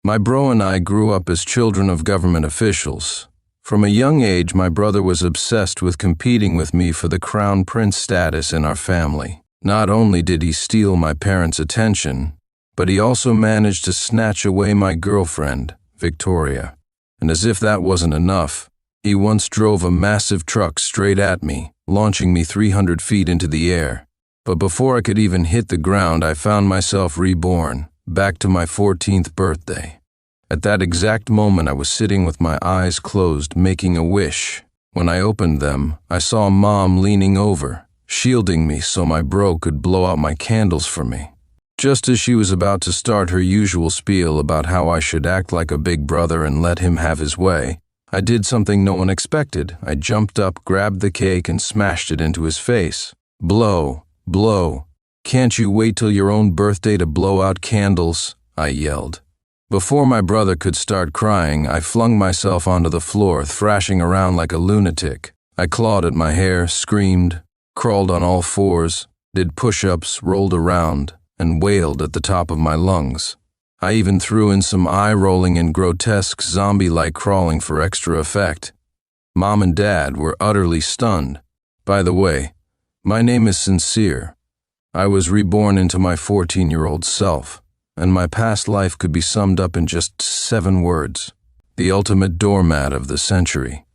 My bro and I grew up as children of government officials. From a young age, my brother was obsessed with competing with me for the crown prince status in our family. Not only did he steal my parents' attention, but he also managed to snatch away my girlfriend, Victoria. And as if that wasn't enough, he once drove a massive truck straight at me, launching me 300 feet into the air. But before I could even hit the ground, I found myself reborn, back to my 14th birthday. At that exact moment, I was sitting with my eyes closed, making a wish. When I opened them, I saw Mom leaning over, shielding me so my bro could blow out my candles for me. Just as she was about to start her usual spiel about how I should act like a big brother and let him have his way, I did something no one expected. I jumped up, grabbed the cake, and smashed it into his face. Blow, blow. Can't you wait till your own birthday to blow out candles? I yelled. Before my brother could start crying, I flung myself onto the floor, thrashing around like a lunatic. I clawed at my hair, screamed, crawled on all fours, did push-ups, rolled around, and wailed at the top of my lungs. I even threw in some eye-rolling and grotesque zombie-like crawling for extra effect. Mom and Dad were utterly stunned. By the way, my name is Sincere. I was reborn into my 14-year-old self, and my past life could be summed up in just 7 words: the ultimate doormat of the century.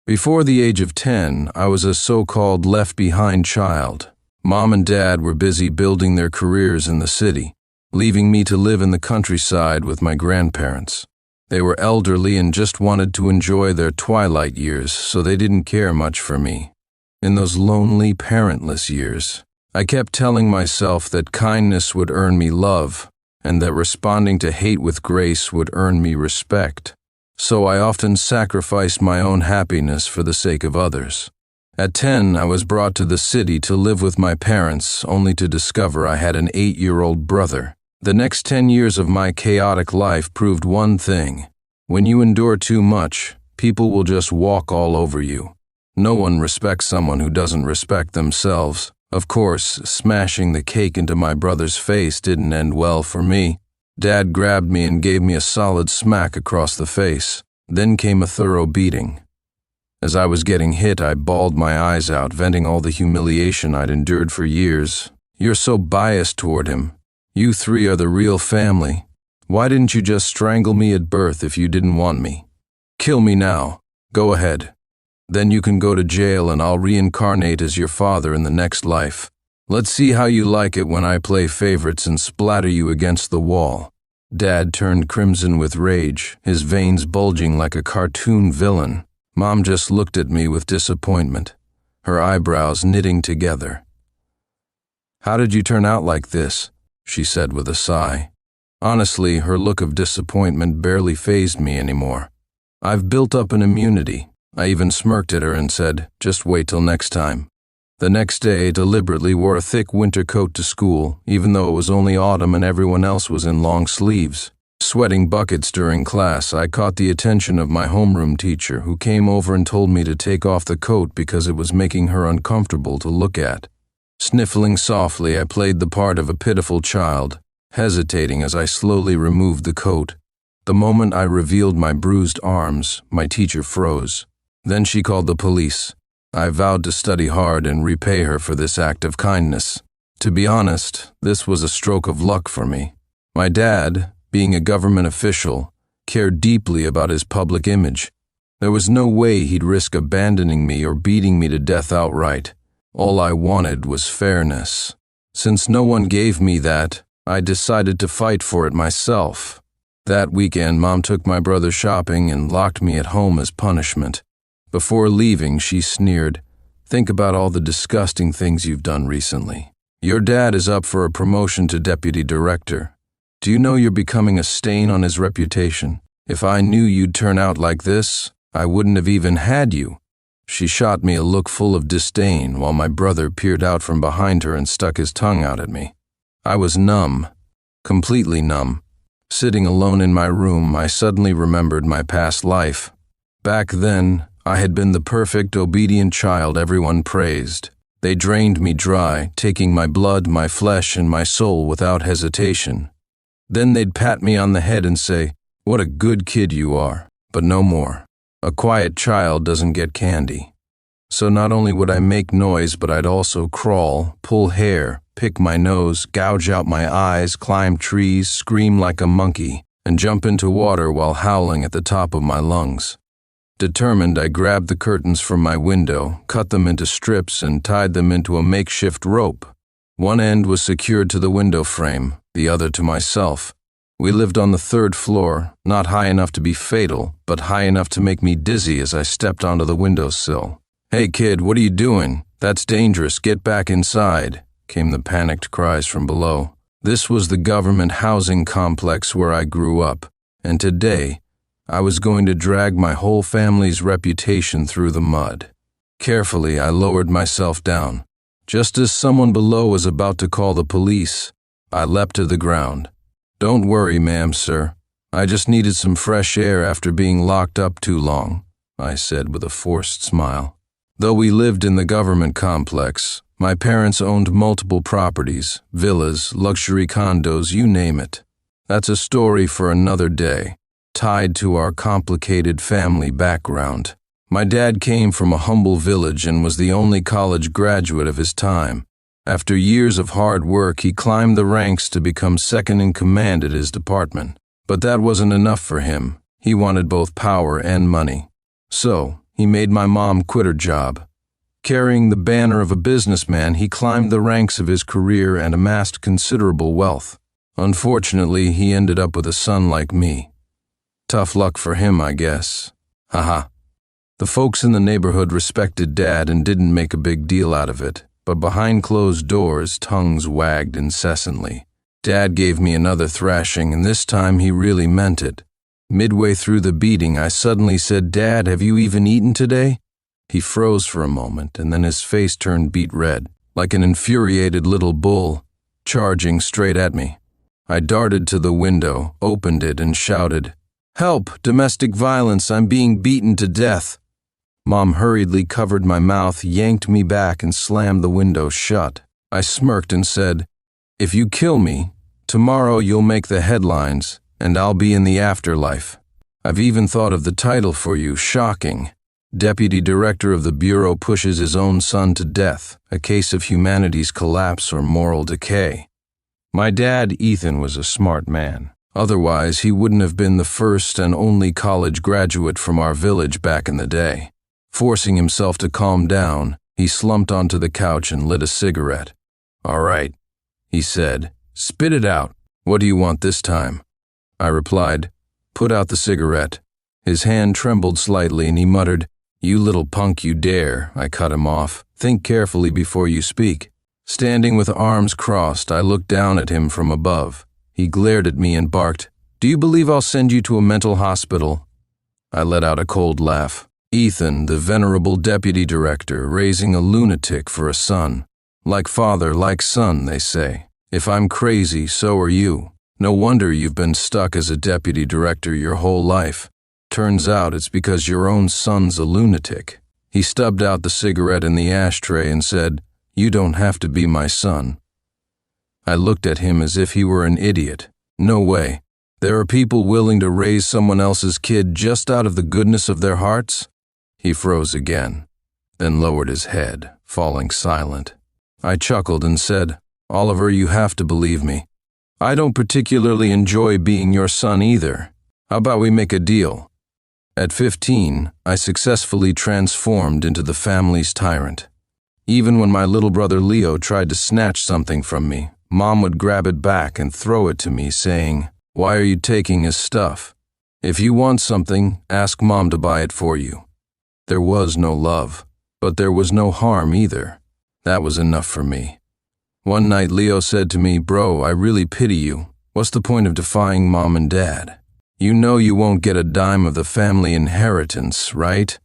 Before the age of 10, I was a so-called left-behind child. Mom and Dad were busy building their careers in the city, leaving me to live in the countryside with my grandparents. They were elderly and just wanted to enjoy their twilight years, so they didn't care much for me. In those lonely, parentless years, I kept telling myself that kindness would earn me love, and that responding to hate with grace would earn me respect. So I often sacrificed my own happiness for the sake of others. At 10, I was brought to the city to live with my parents, only to discover I had an 8-year-old brother. The next 10 years of my chaotic life proved one thing: when you endure too much, people will just walk all over you. No one respects someone who doesn't respect themselves. Of course, smashing the cake into my brother's face didn't end well for me. Dad grabbed me and gave me a solid smack across the face. Then came a thorough beating. As I was getting hit, I bawled my eyes out, venting all the humiliation I'd endured for years. "You're so biased toward him. You 3 are the real family. Why didn't you just strangle me at birth if you didn't want me? Kill me now. Go ahead. Then you can go to jail and I'll reincarnate as your father in the next life. Let's see how you like it when I play favorites and splatter you against the wall." Dad turned crimson with rage, his veins bulging like a cartoon villain. Mom just looked at me with disappointment, her eyebrows knitting together. "How did you turn out like this?" she said with a sigh. Honestly, her look of disappointment barely fazed me anymore. "I've built up an immunity." I even smirked at her and said, "Just wait till next time." The next day, I deliberately wore a thick winter coat to school, even though it was only autumn and everyone else was in long sleeves. Sweating buckets during class, I caught the attention of my homeroom teacher, who came over and told me to take off the coat because it was making her uncomfortable to look at. Sniffling softly, I played the part of a pitiful child, hesitating as I slowly removed the coat. The moment I revealed my bruised arms, my teacher froze. Then she called the police. I vowed to study hard and repay her for this act of kindness. To be honest, this was a stroke of luck for me. My dad, being a government official, cared deeply about his public image. There was no way he'd risk abandoning me or beating me to death outright. All I wanted was fairness. Since no one gave me that, I decided to fight for it myself. That weekend, Mom took my brother shopping and locked me at home as punishment. Before leaving, she sneered, "Think about all the disgusting things you've done recently. Your dad is up for a promotion to deputy director. Do you know you're becoming a stain on his reputation? If I knew you'd turn out like this, I wouldn't have even had you." She shot me a look full of disdain while my brother peered out from behind her and stuck his tongue out at me. I was numb, completely numb. Sitting alone in my room, I suddenly remembered my past life. Back then, I had been the perfect, obedient child everyone praised. They drained me dry, taking my blood, my flesh, and my soul without hesitation. Then they'd pat me on the head and say, "What a good kid you are," but no more. A quiet child doesn't get candy. So not only would I make noise, but I'd also crawl, pull hair, pick my nose, gouge out my eyes, climb trees, scream like a monkey, and jump into water while howling at the top of my lungs. Determined, I grabbed the curtains from my window, cut them into strips, and tied them into a makeshift rope. One end was secured to the window frame, the other to myself. We lived on the 3rd floor, not high enough to be fatal, but high enough to make me dizzy as I stepped onto the windowsill. "Hey kid, what are you doing? That's dangerous, get back inside," came the panicked cries from below. This was the government housing complex where I grew up, and today, I was going to drag my whole family's reputation through the mud. Carefully, I lowered myself down. Just as someone below was about to call the police, I leapt to the ground. "Don't worry, ma'am, sir. I just needed some fresh air after being locked up too long," I said with a forced smile. Though we lived in the government complex, my parents owned multiple properties, villas, luxury condos, you name it. That's a story for another day, tied to our complicated family background. My dad came from a humble village and was the only college graduate of his time. After years of hard work, he climbed the ranks to become second in command at his department. But that wasn't enough for him. He wanted both power and money. So, he made my mom quit her job. Carrying the banner of a businessman, he climbed the ranks of his career and amassed considerable wealth. Unfortunately, he ended up with a son like me. Tough luck for him, I guess. Haha. The folks in the neighborhood respected Dad and didn't make a big deal out of it, but behind closed doors, tongues wagged incessantly. Dad gave me another thrashing, and this time he really meant it. Midway through the beating, I suddenly said, "Dad, have you even eaten today?" He froze for a moment, and then his face turned beet red, like an infuriated little bull, charging straight at me. I darted to the window, opened it, and shouted, "Help! Domestic violence! I'm being beaten to death!" Mom hurriedly covered my mouth, yanked me back, and slammed the window shut. I smirked and said, "If you kill me, tomorrow you'll make the headlines, and I'll be in the afterlife. I've even thought of the title for you, shocking. Deputy Director of the Bureau pushes his own son to death, a case of humanity's collapse or moral decay." My dad, Ethan, was a smart man. Otherwise, he wouldn't have been the first and only college graduate from our village back in the day. Forcing himself to calm down, he slumped onto the couch and lit a cigarette. "All right," he said, "spit it out. What do you want this time?" I replied, "Put out the cigarette." His hand trembled slightly and he muttered, "You little punk, you dare." I cut him off. "Think carefully before you speak." Standing with arms crossed, I looked down at him from above. He glared at me and barked, "Do you believe I'll send you to a mental hospital?" I let out a cold laugh. Ethan, the venerable deputy director, raising a lunatic for a son. Like father, like son, they say. If I'm crazy, so are you. No wonder you've been stuck as a deputy director your whole life. Turns out it's because your own son's a lunatic. He stubbed out the cigarette in the ashtray and said, "You don't have to be my son." I looked at him as if he were an idiot. No way. There are people willing to raise someone else's kid just out of the goodness of their hearts? He froze again, then lowered his head, falling silent. I chuckled and said, "Oliver, you have to believe me. I don't particularly enjoy being your son either. How about we make a deal?" At 15, I successfully transformed into the family's tyrant. Even when my little brother Leo tried to snatch something from me, Mom would grab it back and throw it to me, saying, "Why are you taking his stuff? If you want something, ask Mom to buy it for you." There was no love, but there was no harm either. That was enough for me. One night Leo said to me, "Bro, I really pity you. What's the point of defying Mom and Dad? You know you won't get a dime of the family inheritance, right?"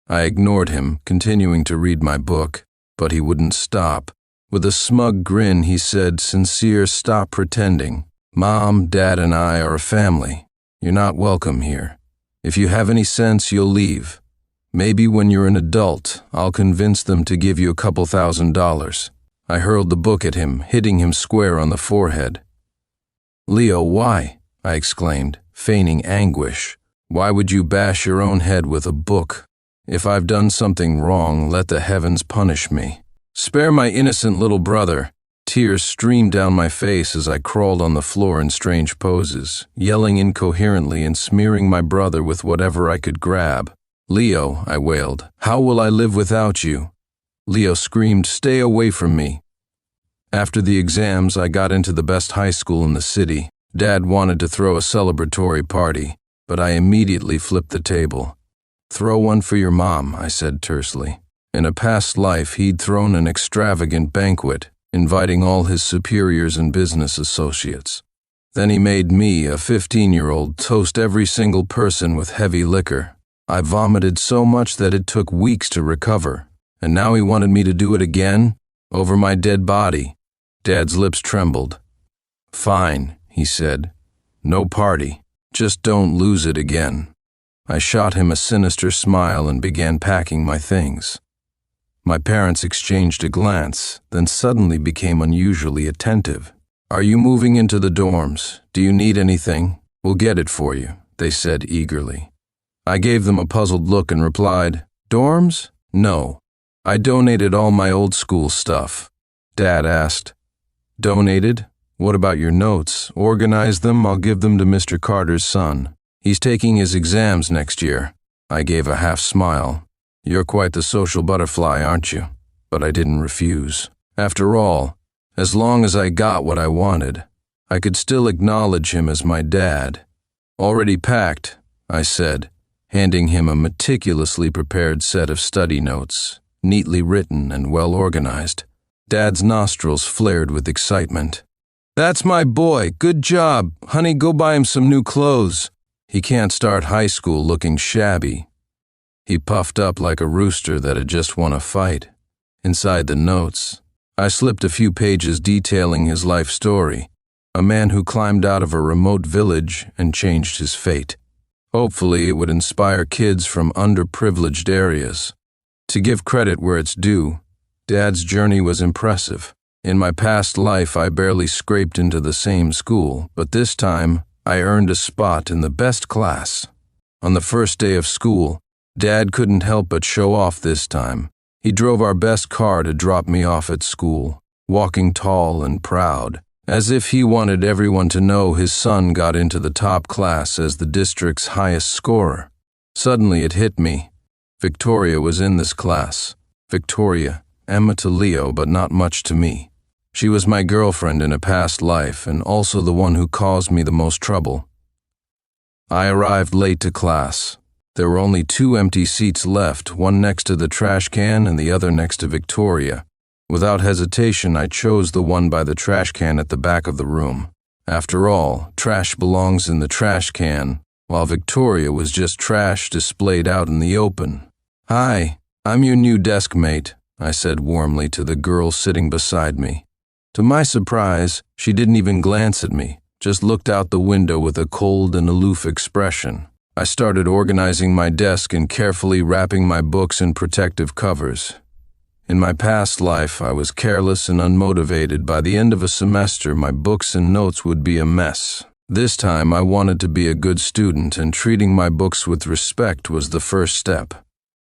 I ignored him, continuing to read my book, but he wouldn't stop. With a smug grin, he said, "Sincere, stop pretending. Mom, Dad, and I are a family. You're not welcome here. If you have any sense, you'll leave. Maybe when you're an adult, I'll convince them to give you a couple $1,000s. I hurled the book at him, hitting him square on the forehead. "Leo, why?" I exclaimed, feigning anguish. "Why would you bash your own head with a book? If I've done something wrong, let the heavens punish me. Spare my innocent little brother." Tears streamed down my face as I crawled on the floor in strange poses, yelling incoherently and smearing my brother with whatever I could grab. "Leo," I wailed, "how will I live without you?" Leo screamed, "Stay away from me." After the exams, I got into the best high school in the city. Dad wanted to throw a celebratory party, but I immediately flipped the table. "Throw one for your mom," I said tersely. In a past life, he'd thrown an extravagant banquet, inviting all his superiors and business associates. Then he made me, a 15-year-old, toast every single person with heavy liquor. I vomited so much that it took weeks to recover, and now he wanted me to do it again, over my dead body. Dad's lips trembled. "Fine," he said. "No party. Just don't lose it again." I shot him a sinister smile and began packing my things. My parents exchanged a glance, then suddenly became unusually attentive. "Are you moving into the dorms? Do you need anything? We'll get it for you," they said eagerly. I gave them a puzzled look and replied, "Dorms? No. I donated all my old school stuff." Dad asked, "Donated? What about your notes? Organize them, I'll give them to Mr. Carter's son. He's taking his exams next year." I gave a half smile. "You're quite the social butterfly, aren't you?" But I didn't refuse. After all, as long as I got what I wanted, I could still acknowledge him as my dad. "Already packed," I said, handing him a meticulously prepared set of study notes, neatly written and well organized. Dad's nostrils flared with excitement. "That's my boy. Good job. Honey, go buy him some new clothes. He can't start high school looking shabby." He puffed up like a rooster that had just won a fight. Inside the notes, I slipped a few pages detailing his life story, a man who climbed out of a remote village and changed his fate. Hopefully, it would inspire kids from underprivileged areas. To give credit where it's due, Dad's journey was impressive. In my past life, I barely scraped into the same school, but this time, I earned a spot in the best class. On the first day of school, Dad couldn't help but show off this time. He drove our best car to drop me off at school, walking tall and proud, as if he wanted everyone to know his son got into the top class as the district's highest scorer. Suddenly it hit me. Victoria was in this class. Victoria, Emma to Leo, but not much to me. She was my girlfriend in a past life and also the one who caused me the most trouble. I arrived late to class. There were only 2 empty seats left, one next to the trash can and the other next to Victoria. Without hesitation, I chose the one by the trash can at the back of the room. After all, trash belongs in the trash can, while Victoria was just trash displayed out in the open. "Hi, I'm your new desk mate," I said warmly to the girl sitting beside me. To my surprise, she didn't even glance at me, just looked out the window with a cold and aloof expression. I started organizing my desk and carefully wrapping my books in protective covers. In my past life, I was careless and unmotivated. By the end of a semester, my books and notes would be a mess. This time, I wanted to be a good student, and treating my books with respect was the first step.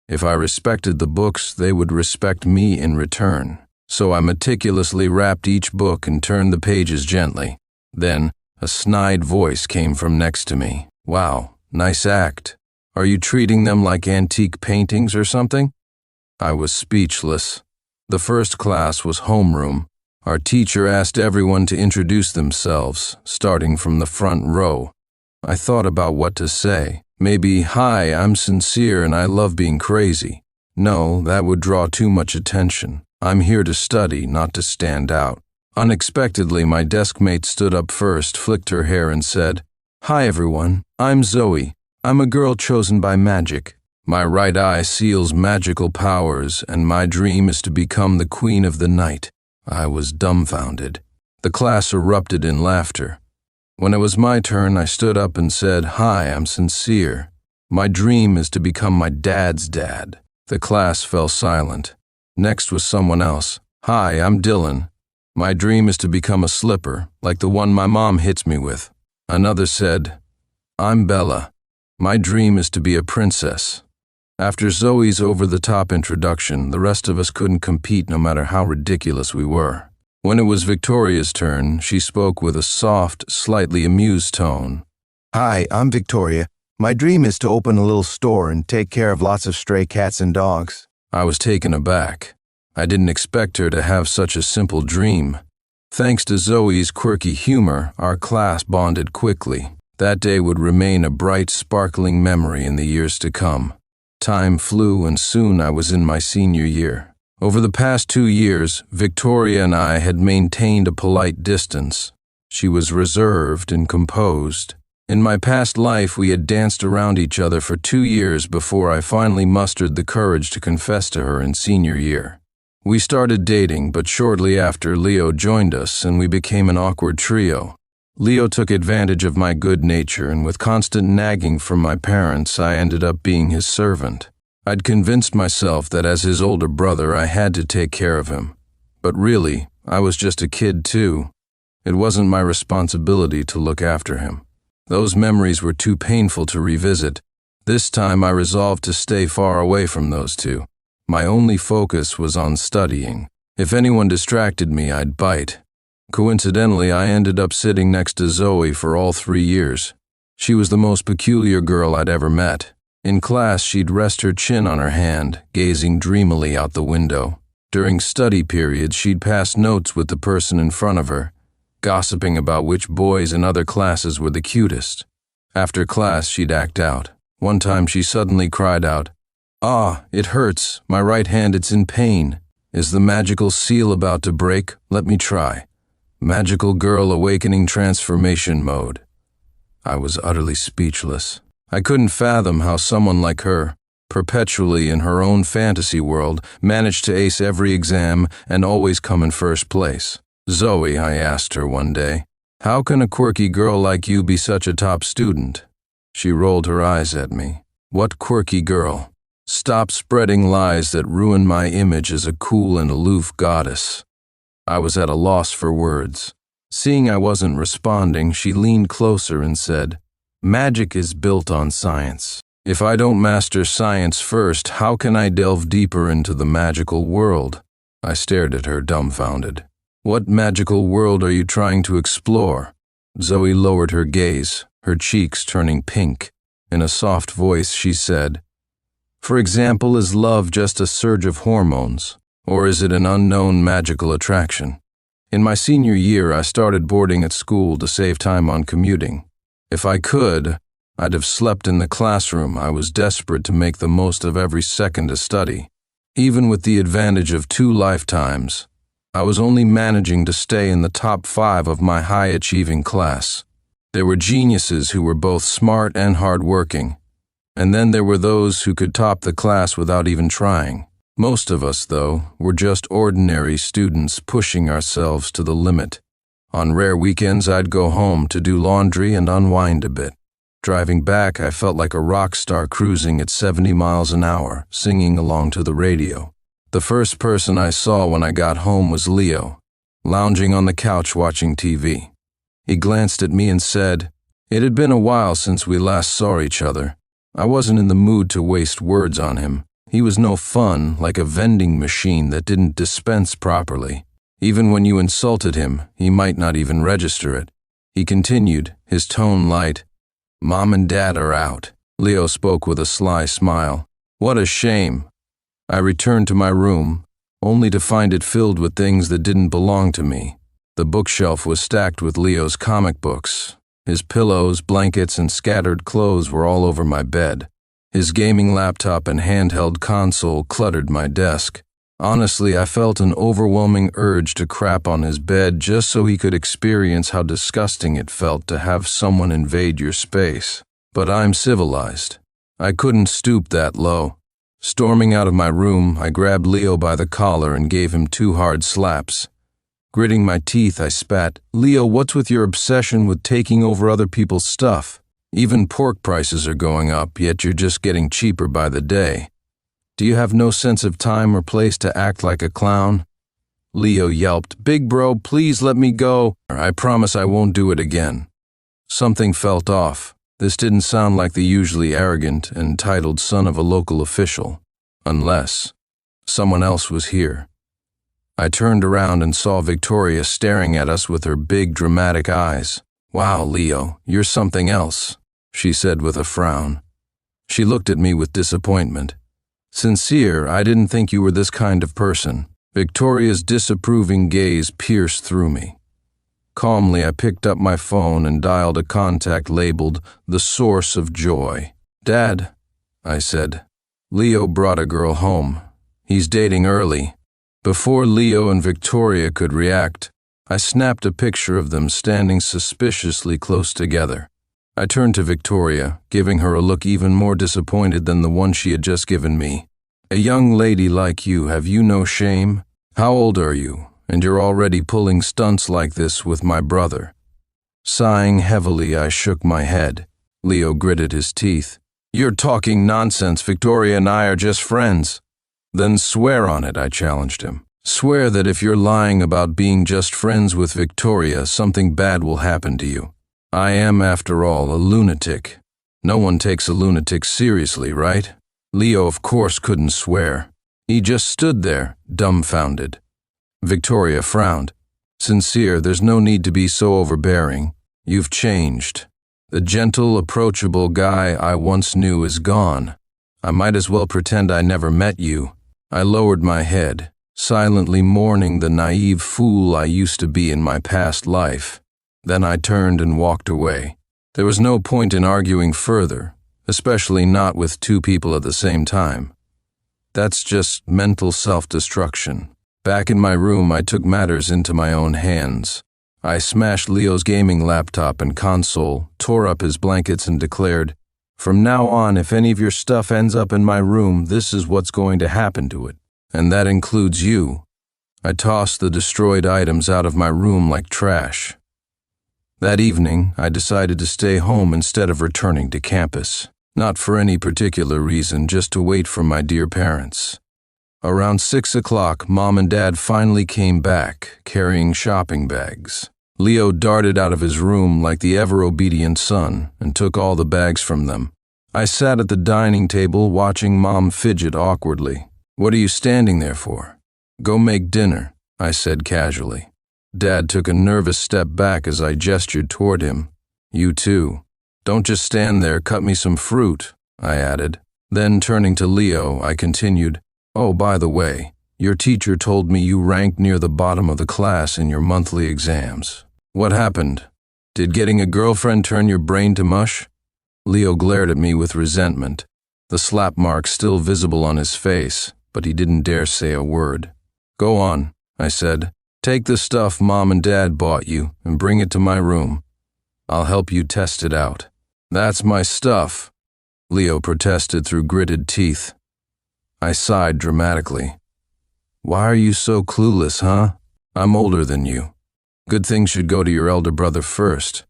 If I respected the books, they would respect me in return. So I meticulously wrapped each book and turned the pages gently. Then, a snide voice came from next to me. "Wow. Nice act. Are you treating them like antique paintings or something?" I was speechless. The first class was homeroom. Our teacher asked everyone to introduce themselves, starting from the front row. I thought about what to say. Maybe, "Hi, I'm sincere and I love being crazy." No, that would draw too much attention. I'm here to study, not to stand out. Unexpectedly, my desk mate stood up first, flicked her hair and said, "Hi everyone, I'm Zoe. I'm a girl chosen by magic. My right eye seals magical powers, and my dream is to become the queen of the night." I was dumbfounded. The class erupted in laughter. When it was my turn, I stood up and said, "Hi, I'm sincere. My dream is to become my dad's dad." The class fell silent. Next was someone else. "Hi, I'm Dylan. My dream is to become a slipper, like the one my mom hits me with. Another said, I'm Bella. My dream is to be a princess. After Zoe's over-the-top introduction, the rest of us couldn't compete no matter how ridiculous we were. When it was Victoria's turn, she spoke with a soft, slightly amused tone. Hi, I'm Victoria. My dream is to open a little store and take care of lots of stray cats and dogs. I was taken aback. I didn't expect her to have such a simple dream. Thanks to Zoe's quirky humor, our class bonded quickly. That day would remain a bright, sparkling memory in the years to come. Time flew, and soon I was in my senior year. Over the past 2 years, Victoria and I had maintained a polite distance. She was reserved and composed. In my past life, we had danced around each other for 2 years before I finally mustered the courage to confess to her in senior year. We started dating, but shortly after, Leo joined us and we became an awkward trio. Leo took advantage of my good nature, and with constant nagging from my parents, I ended up being his servant. I'd convinced myself that as his older brother, I had to take care of him. But really, I was just a kid too. It wasn't my responsibility to look after him. Those memories were too painful to revisit. This time I resolved to stay far away from those two. My only focus was on studying. If anyone distracted me, I'd bite. Coincidentally, I ended up sitting next to Zoe for all 3 years. She was the most peculiar girl I'd ever met. In class, she'd rest her chin on her hand, gazing dreamily out the window. During study periods, she'd pass notes with the person in front of her, gossiping about which boys in other classes were the cutest. After class, she'd act out. One time she suddenly cried out, "Ah, it hurts. My right hand, it's in pain. Is the magical seal about to break? Let me try." Magical girl awakening transformation mode. I was utterly speechless. I couldn't fathom how someone like her, perpetually in her own fantasy world, managed to ace every exam and always come in first place. "Zoe," I asked her one day, "how can a quirky girl like you be such a top student?" She rolled her eyes at me. "What quirky girl? Stop spreading lies that ruin my image as a cool and aloof goddess." I was at a loss for words. Seeing I wasn't responding, she leaned closer and said, "Magic is built on science. If I don't master science first, how can I delve deeper into the magical world?" I stared at her, dumbfounded. "What magical world are you trying to explore?" Zoe lowered her gaze, her cheeks turning pink. In a soft voice, she said, "For example, is love just a surge of hormones, or is it an unknown magical attraction?" In my senior year, I started boarding at school to save time on commuting. If I could, I'd have slept in the classroom. I was desperate to make the most of every second to study. Even with the advantage of 2 lifetimes, I was only managing to stay in the top 5 of my high-achieving class. There were geniuses who were both smart and hard-working, and then there were those who could top the class without even trying. Most of us, though, were just ordinary students pushing ourselves to the limit. On rare weekends, I'd go home to do laundry and unwind a bit. Driving back, I felt like a rock star cruising at 70 miles an hour, singing along to the radio. The first person I saw when I got home was Leo, lounging on the couch watching TV. He glanced at me and said, "It had been a while since we last saw each other." I wasn't in the mood to waste words on him. He was no fun, like a vending machine that didn't dispense properly. Even when you insulted him, he might not even register it. He continued, his tone light. "Mom and Dad are out." Leo spoke with a sly smile. "What a shame." I returned to my room, only to find it filled with things that didn't belong to me. The bookshelf was stacked with Leo's comic books. His pillows, blankets, and scattered clothes were all over my bed. His gaming laptop and handheld console cluttered my desk. Honestly, I felt an overwhelming urge to crap on his bed just so he could experience how disgusting it felt to have someone invade your space. But I'm civilized. I couldn't stoop that low. Storming out of my room, I grabbed Leo by the collar and gave him 2 hard slaps. Gritting my teeth, I spat, "Leo, what's with your obsession with taking over other people's stuff? Even pork prices are going up, yet you're just getting cheaper by the day. Do you have no sense of time or place to act like a clown?" Leo yelped. "Big bro, please let me go. I promise I won't do it again." Something felt off. This didn't sound like the usually arrogant and entitled son of a local official. Unless someone else was here. I turned around and saw Victoria staring at us with her big, dramatic eyes. "Wow, Leo, you're something else," she said with a frown. She looked at me with disappointment. "Sincere, I didn't think you were this kind of person." Victoria's disapproving gaze pierced through me. Calmly, I picked up my phone and dialed a contact labeled "The Source of Joy." "Dad," I said, "Leo brought a girl home. He's dating early." Before Leo and Victoria could react, I snapped a picture of them standing suspiciously close together. I turned to Victoria, giving her a look even more disappointed than the one she had just given me. "A young lady like you, have you no shame? How old are you? And you're already pulling stunts like this with my brother." Sighing heavily, I shook my head. Leo gritted his teeth. "You're talking nonsense. Victoria and I are just friends." "Then swear on it," I challenged him. "Swear that if you're lying about being just friends with Victoria, something bad will happen to you. I am, after all, a lunatic. No one takes a lunatic seriously, right?" Leo, of course, couldn't swear. He just stood there, dumbfounded. Victoria frowned. "Sincere, there's no need to be so overbearing. You've changed. The gentle, approachable guy I once knew is gone. I might as well pretend I never met you." I lowered my head, silently mourning the naive fool I used to be in my past life. Then I turned and walked away. There was no point in arguing further, especially not with two people at the same time. That's just mental self-destruction. Back in my room, I took matters into my own hands. I smashed Leo's gaming laptop and console, tore up his blankets, and declared, "From now on, if any of your stuff ends up in my room, this is what's going to happen to it. And that includes you." I tossed the destroyed items out of my room like trash. That evening, I decided to stay home instead of returning to campus. Not for any particular reason, just to wait for my dear parents. Around 6 o'clock, Mom and Dad finally came back, carrying shopping bags. Leo darted out of his room like the ever-obedient son and took all the bags from them. I sat at the dining table watching Mom fidget awkwardly. "What are you standing there for?" "Go make dinner," I said casually. Dad took a nervous step back as I gestured toward him. "You too. Don't just stand there, cut me some fruit," I added. Then turning to Leo, I continued, "Oh, by the way, your teacher told me you ranked near the bottom of the class in your monthly exams. What happened? Did getting a girlfriend turn your brain to mush?" Leo glared at me with resentment, the slap mark still visible on his face, but he didn't dare say a word. "Go on," I said. "Take the stuff Mom and Dad bought you and bring it to my room. I'll help you test it out." "That's my stuff," Leo protested through gritted teeth. I sighed dramatically. "Why are you so clueless, huh? I'm older than you. Good things should go to your elder brother first.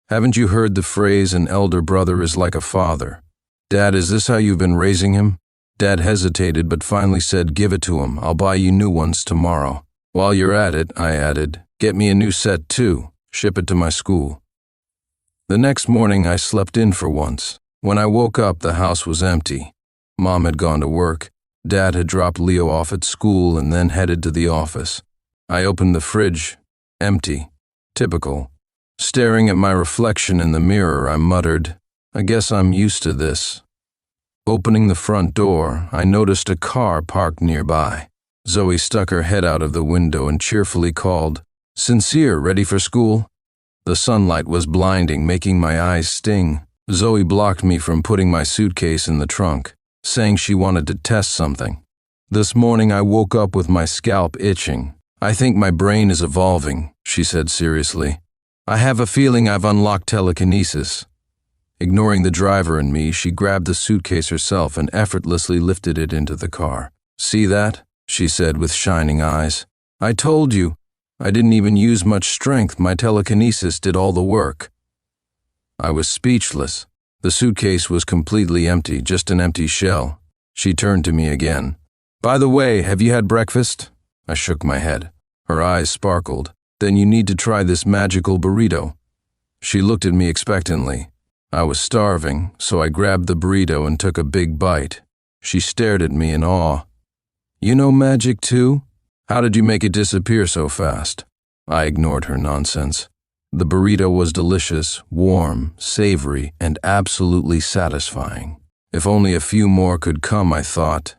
Haven't you heard the phrase, an elder brother is like a father? Dad, is this how you've been raising him?" Dad hesitated but finally said, "Give it to him. I'll buy you new ones tomorrow." "While you're at it," I added, "get me a new set too. Ship it to my school." The next morning I slept in for once. When I woke up, the house was empty. Mom had gone to work. Dad had dropped Leo off at school and then headed to the office. I opened the fridge. Empty. Typical. Staring at my reflection in the mirror, I muttered, "I guess I'm used to this." Opening the front door, I noticed a car parked nearby. Zoe stuck her head out of the window and cheerfully called, "Sincere, ready for school?" The sunlight was blinding, making my eyes sting. Zoe blocked me from putting my suitcase in the trunk, saying she wanted to test something. "This morning I woke up with my scalp itching. I think my brain is evolving," she said seriously. "I have a feeling I've unlocked telekinesis." Ignoring the driver and me, she grabbed the suitcase herself and effortlessly lifted it into the car. "See that?" she said with shining eyes. "I told you. I didn't even use much strength. My telekinesis did all the work." I was speechless. The suitcase was completely empty, just an empty shell. She turned to me again. "By the way, have you had breakfast?" I shook my head. Her eyes sparkled. "Then you need to try this magical burrito." She looked at me expectantly. I was starving, so I grabbed the burrito and took a big bite. She stared at me in awe. "You know magic too? How did you make it disappear so fast?" I ignored her nonsense. The burrito was delicious, warm, savory, and absolutely satisfying. If only a few more could come, I thought.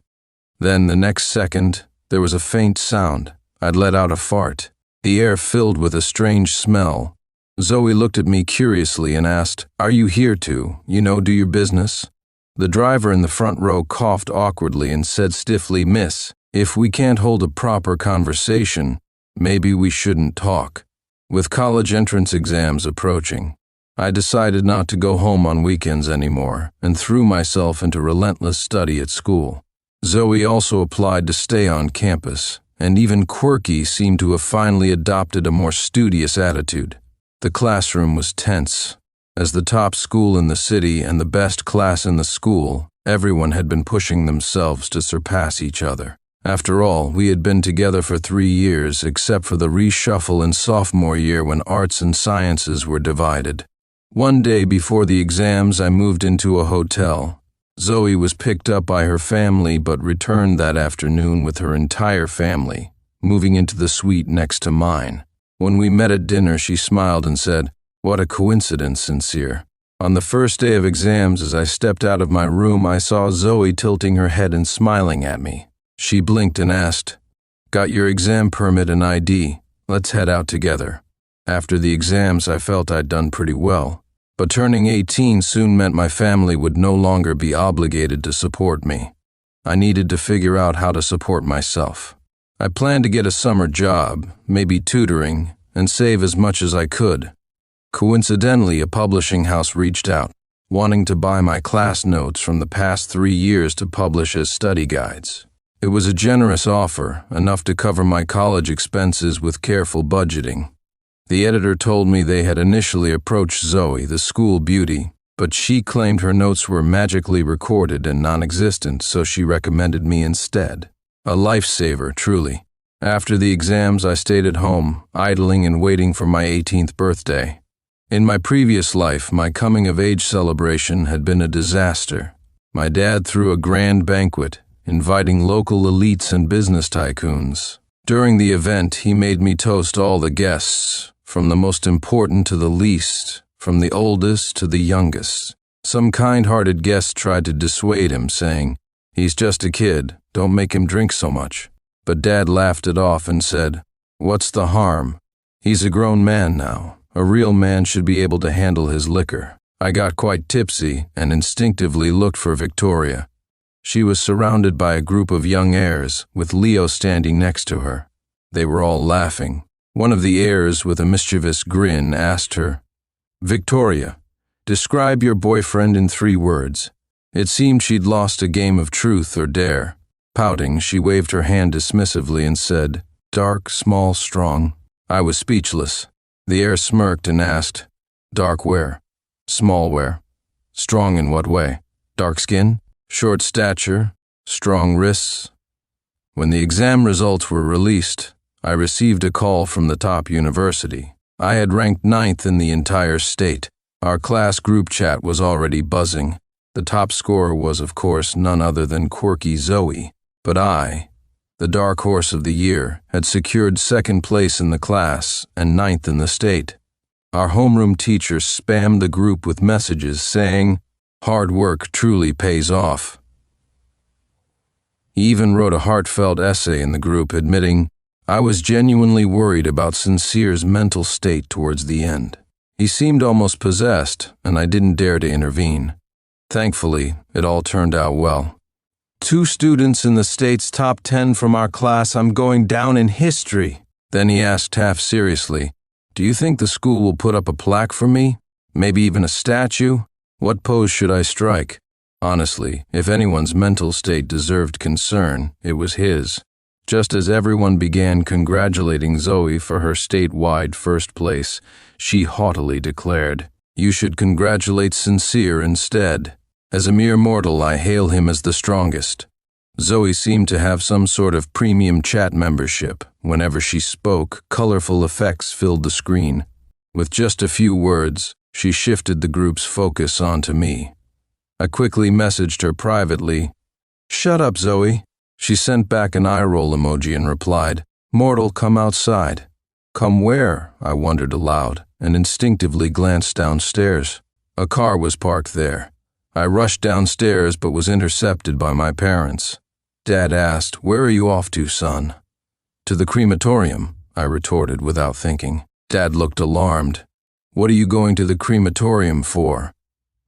Then, the next second, there was a faint sound. I'd let out a fart. The air filled with a strange smell. Zoe looked at me curiously and asked, "Are you here to, do your business?" The driver in the front row coughed awkwardly and said stiffly, "Miss, if we can't hold a proper conversation, maybe we shouldn't talk." With college entrance exams approaching, I decided not to go home on weekends anymore and threw myself into relentless study at school. Zoe also applied to stay on campus, and even Quirky seemed to have finally adopted a more studious attitude. The classroom was tense. As the top school in the city and the best class in the school, everyone had been pushing themselves to surpass each other. After all, we had been together for 3 years, except for the reshuffle in sophomore year when arts and sciences were divided. One day before the exams, I moved into a hotel. Zoe was picked up by her family but returned that afternoon with her entire family, moving into the suite next to mine. When we met at dinner, she smiled and said, "What a coincidence, Sincere." On the first day of exams, as I stepped out of my room, I saw Zoe tilting her head and smiling at me. She blinked and asked, "Got your exam permit and ID? Let's head out together." After the exams, I felt I'd done pretty well, but turning 18 soon meant my family would no longer be obligated to support me. I needed to figure out how to support myself. I planned to get a summer job, maybe tutoring, and save as much as I could. Coincidentally, a publishing house reached out, wanting to buy my class notes from the past 3 years to publish as study guides. It was a generous offer, enough to cover my college expenses with careful budgeting. The editor told me they had initially approached Zoe, the school beauty, but she claimed her notes were magically recorded and non-existent, so she recommended me instead. A lifesaver, truly. After the exams, I stayed at home, idling and waiting for my 18th birthday. In my previous life, my coming-of-age celebration had been a disaster. My dad threw a grand banquet, inviting local elites and business tycoons. During the event, he made me toast all the guests, from the most important to the least, from the oldest to the youngest. Some kind-hearted guest tried to dissuade him, saying, "He's just a kid, don't make him drink so much." But Dad laughed it off and said, "What's the harm? He's a grown man now. A real man should be able to handle his liquor." I got quite tipsy and instinctively looked for Victoria. She was surrounded by a group of young heirs, with Leo standing next to her. They were all laughing. One of the heirs, with a mischievous grin, asked her, "Victoria, describe your boyfriend in 3 words." It seemed she'd lost a game of truth or dare. Pouting, she waved her hand dismissively and said, "Dark, small, strong." I was speechless. The heir smirked and asked, "Dark where? Small where? Strong in what way? Dark skin? Short stature, strong wrists?" When the exam results were released, I received a call from the top university. I had ranked 9th in the entire state. Our class group chat was already buzzing. The top scorer was, of course, none other than Quirky Zoe. But I, the dark horse of the year, had secured 2nd place in the class and 9th in the state. Our homeroom teacher spammed the group with messages saying, "Hard work truly pays off." He even wrote a heartfelt essay in the group admitting, "I was genuinely worried about Sincere's mental state towards the end. He seemed almost possessed, and I didn't dare to intervene." Thankfully, it all turned out well. 2 students in the state's top 10 from our class. I'm going down in history." Then he asked half seriously, "Do you think the school will put up a plaque for me? Maybe even a statue? What pose should I strike?" Honestly, if anyone's mental state deserved concern, it was his. Just as everyone began congratulating Zoe for her statewide 1st place, she haughtily declared, "You should congratulate Sincere instead. As a mere mortal, I hail him as the strongest." Zoe seemed to have some sort of premium chat membership. Whenever she spoke, colorful effects filled the screen. With just a few words, she shifted the group's focus onto me. I quickly messaged her privately. "Shut up, Zoe." She sent back an eye roll emoji and replied, "Mortal, come outside." "Come where?" I wondered aloud, and instinctively glanced downstairs. A car was parked there. I rushed downstairs but was intercepted by my parents. Dad asked, "Where are you off to, son?" "To the crematorium," I retorted without thinking. Dad looked alarmed. "What are you going to the crematorium for?"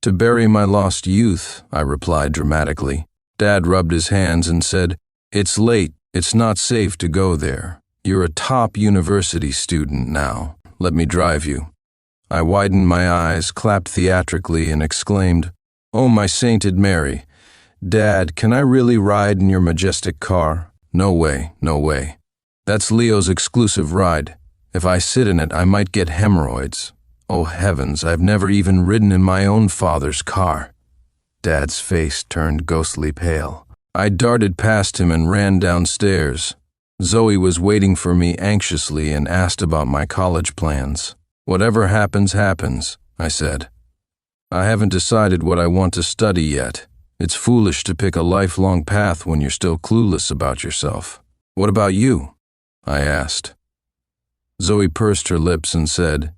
"To bury my lost youth," I replied dramatically. Dad rubbed his hands and said, "It's late. It's not safe to go there. You're a top university student now. Let me drive you." I widened my eyes, clapped theatrically, and exclaimed, "Oh, my sainted Mary. Dad, can I really ride in your majestic car?" "No way, no way. That's Leo's exclusive ride. If I sit in it, I might get hemorrhoids. Oh heavens, I've never even ridden in my own father's car." Dad's face turned ghostly pale. I darted past him and ran downstairs. Zoe was waiting for me anxiously and asked about my college plans. "Whatever happens, happens," I said. "I haven't decided what I want to study yet. It's foolish to pick a lifelong path when you're still clueless about yourself." "What about you?" I asked. Zoe pursed her lips and said,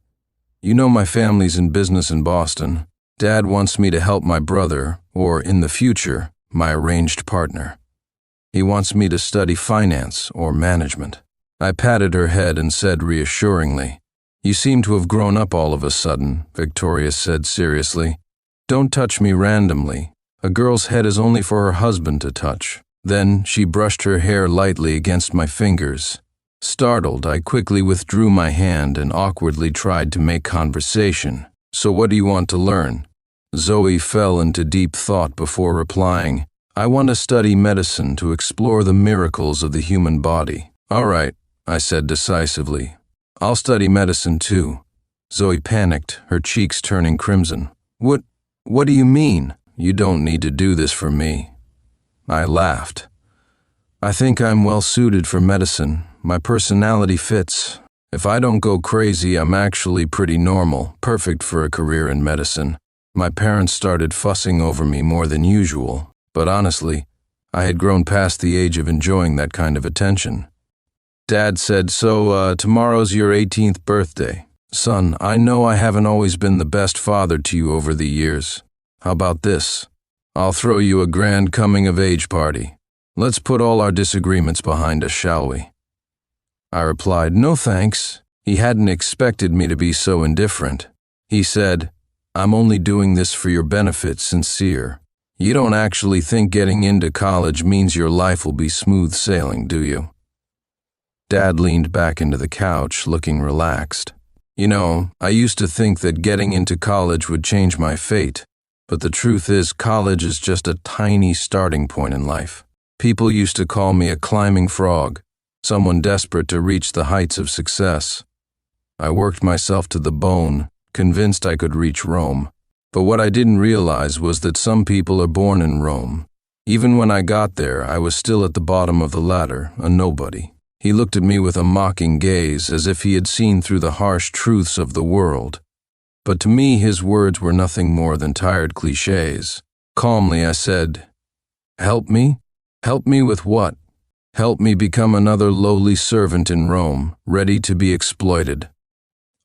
"You know my family's in business in Boston. Dad wants me to help my brother, or in the future, my arranged partner. He wants me to study finance or management." I patted her head and said reassuringly, "You seem to have grown up all of a sudden," Victoria said seriously. "Don't touch me randomly. A girl's head is only for her husband to touch." Then she brushed her hair lightly against my fingers. Startled, I quickly withdrew my hand and awkwardly tried to make conversation. "So what do you want to learn?" Zoe fell into deep thought before replying, "I want to study medicine to explore the miracles of the human body." "All right," I said decisively. "I'll study medicine too." Zoe panicked, her cheeks turning crimson. What do you mean?" "You don't need to do this for me." I laughed. "I think I'm well suited for medicine. My personality fits. If I don't go crazy, I'm actually pretty normal, perfect for a career in medicine." My parents started fussing over me more than usual, but honestly, I had grown past the age of enjoying that kind of attention. Dad said, "So, tomorrow's your 18th birthday. Son, I know I haven't always been the best father to you over the years. How about this? I'll throw you a grand coming-of-age party. Let's put all our disagreements behind us, shall we?" I replied, "No thanks." He hadn't expected me to be so indifferent. He said, "I'm only doing this for your benefit, sincere. You don't actually think getting into college means your life will be smooth sailing, do you?" Dad leaned back into the couch, looking relaxed. "You know, I used to think that getting into college would change my fate, but the truth is college is just a tiny starting point in life. People used to call me a climbing frog, someone desperate to reach the heights of success. I worked myself to the bone, convinced I could reach Rome. But what I didn't realize was that some people are born in Rome. Even when I got there, I was still at the bottom of the ladder, a nobody." He looked at me with a mocking gaze, as if he had seen through the harsh truths of the world. But to me, his words were nothing more than tired cliches. Calmly, I said, "Help me? Help me with what?" "Help me become another lowly servant in Rome, ready to be exploited."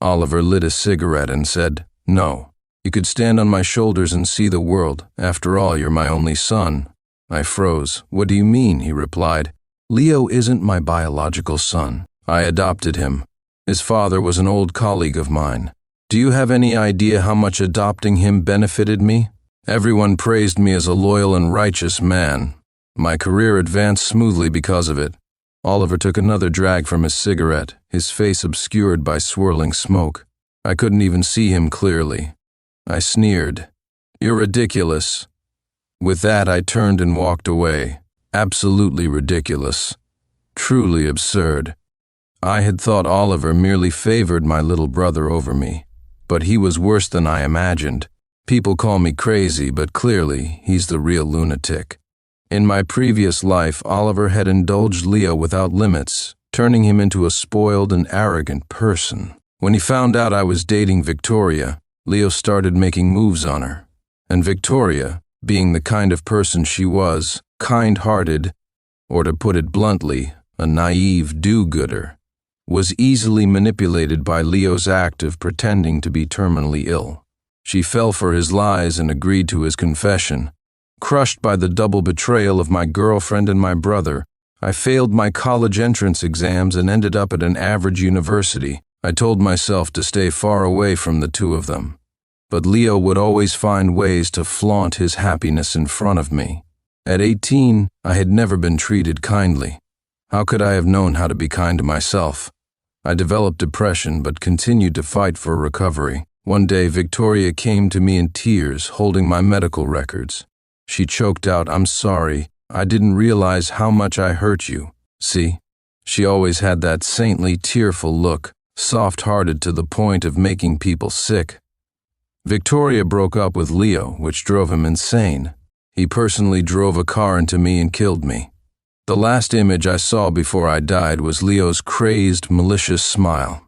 Oliver lit a cigarette and said, "No. You could stand on my shoulders and see the world. After all, you're my only son." I froze. "What do you mean?" he replied. "Leo isn't my biological son. I adopted him. His father was an old colleague of mine. Do you have any idea how much adopting him benefited me? Everyone praised me as a loyal and righteous man. My career advanced smoothly because of it." Oliver took another drag from his cigarette, his face obscured by swirling smoke. I couldn't even see him clearly. I sneered. "You're ridiculous." With that, I turned and walked away. Absolutely ridiculous. Truly absurd. I had thought Oliver merely favored my little brother over me, but he was worse than I imagined. People call me crazy, but clearly he's the real lunatic. In my previous life, Oliver had indulged Leo without limits, turning him into a spoiled and arrogant person. When he found out I was dating Victoria, Leo started making moves on her. And Victoria, being the kind of person she was, kind-hearted, or to put it bluntly, a naive do-gooder, was easily manipulated by Leo's act of pretending to be terminally ill. She fell for his lies and agreed to his confession. Crushed by the double betrayal of my girlfriend and my brother, I failed my college entrance exams and ended up at an average university. I told myself to stay far away from the two of them. But Leo would always find ways to flaunt his happiness in front of me. At 18, I had never been treated kindly. How could I have known how to be kind to myself? I developed depression but continued to fight for recovery. One day, Victoria came to me in tears, holding my medical records. She choked out, "I'm sorry. I didn't realize how much I hurt you." See? She always had that saintly, tearful look, soft-hearted to the point of making people sick. Victoria broke up with Leo, which drove him insane. He personally drove a car into me and killed me. The last image I saw before I died was Leo's crazed, malicious smile.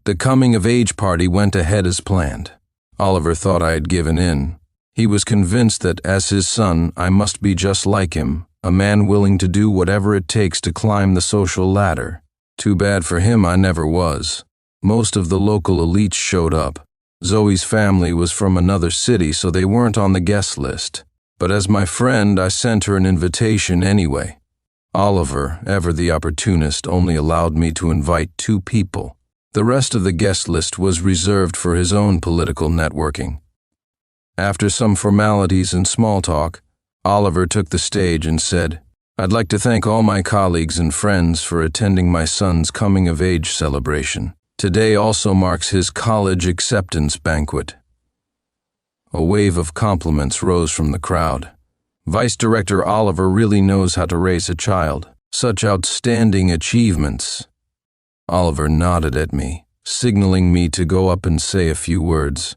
The coming-of-age party went ahead as planned. Oliver thought I had given in. He was convinced that, as his son, I must be just like him, a man willing to do whatever it takes to climb the social ladder. Too bad for him I never was. Most of the local elites showed up. Zoe's family was from another city, so they weren't on the guest list. But as my friend, I sent her an invitation anyway. Oliver, ever the opportunist, only allowed me to invite 2 people. The rest of the guest list was reserved for his own political networking. After some formalities and small talk, Oliver took the stage and said, "I'd like to thank all my colleagues and friends for attending my son's coming-of-age celebration. Today also marks his college acceptance banquet." A wave of compliments rose from the crowd. Vice Director Oliver really knows how to raise a child. Such outstanding achievements. Oliver nodded at me, signaling me to go up and say a few words.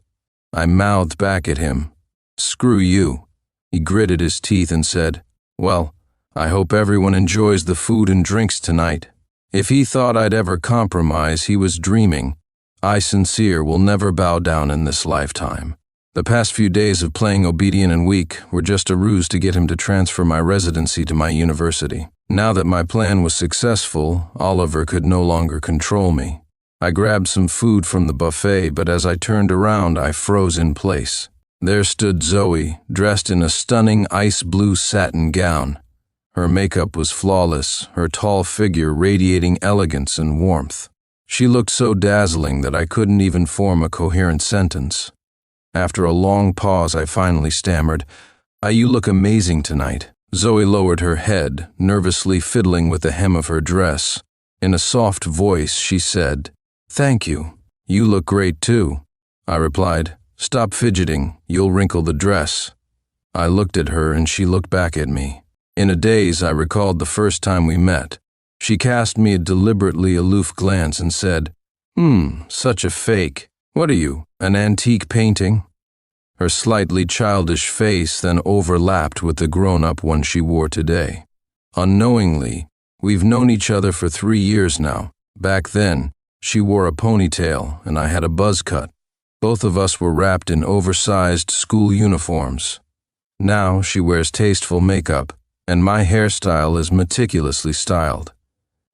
I mouthed back at him, "Screw you." He gritted his teeth and said, "Well, I hope everyone enjoys the food and drinks tonight." If he thought I'd ever compromise, he was dreaming. I, sincere, will never bow down in this lifetime. The past few days of playing obedient and weak were just a ruse to get him to transfer my residency to my university. Now that my plan was successful, Oliver could no longer control me. I grabbed some food from the buffet, but as I turned around, I froze in place. There stood Zoe, dressed in a stunning ice blue satin gown. Her makeup was flawless, her tall figure radiating elegance and warmth. She looked so dazzling that I couldn't even form a coherent sentence. After a long pause, I finally stammered, "You look amazing tonight." Zoe lowered her head, nervously fiddling with the hem of her dress. In a soft voice, she said, "Thank you. You look great too." I replied, "Stop fidgeting, you'll wrinkle the dress." I looked at her and she looked back at me. In a daze, I recalled the first time we met. She cast me a deliberately aloof glance and said, Such a fake. What are you, an antique painting?" Her slightly childish face then overlapped with the grown-up one she wore today. Unknowingly, we've known each other for 3 years now. Back then, she wore a ponytail and I had a buzz cut. Both of us were wrapped in oversized school uniforms. Now she wears tasteful makeup, and my hairstyle is meticulously styled.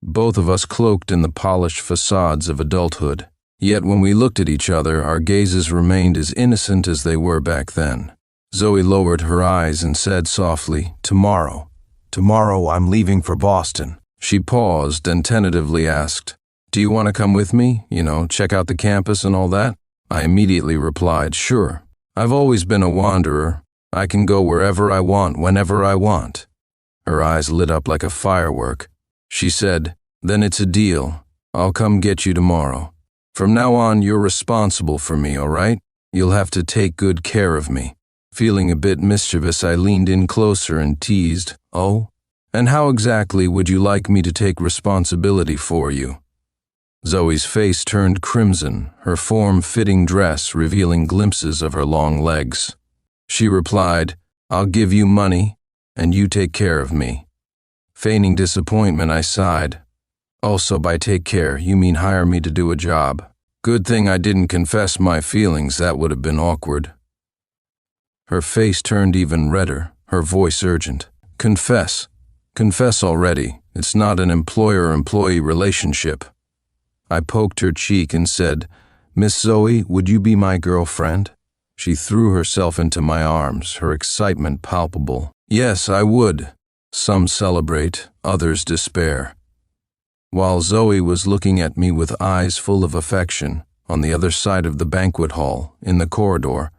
Both of us cloaked in the polished facades of adulthood. Yet when we looked at each other, our gazes remained as innocent as they were back then. Zoe lowered her eyes and said softly, "Tomorrow. Tomorrow I'm leaving for Boston." She paused and tentatively asked, "Do you want to come with me? Check out the campus and all that?" I immediately replied, "Sure. I've always been a wanderer. I can go wherever I want, whenever I want." Her eyes lit up like a firework. She said, "Then it's a deal. I'll come get you tomorrow. From now on, you're responsible for me, all right? You'll have to take good care of me." Feeling a bit mischievous, I leaned in closer and teased, "Oh? And how exactly would you like me to take responsibility for you?" Zoe's face turned crimson, her form-fitting dress revealing glimpses of her long legs. She replied, "I'll give you money, and you take care of me." Feigning disappointment, I sighed. "Oh, so by take care, you mean hire me to do a job? Good thing I didn't confess my feelings, that would have been awkward." Her face turned even redder, her voice urgent. "Confess. Confess already. It's not an employer-employee relationship." I poked her cheek and said, "Miss Zoe, would you be my girlfriend?" She threw herself into my arms, her excitement palpable. "Yes, I would." Some celebrate, others despair. While Zoe was looking at me with eyes full of affection, on the other side of the banquet hall, in the corridor,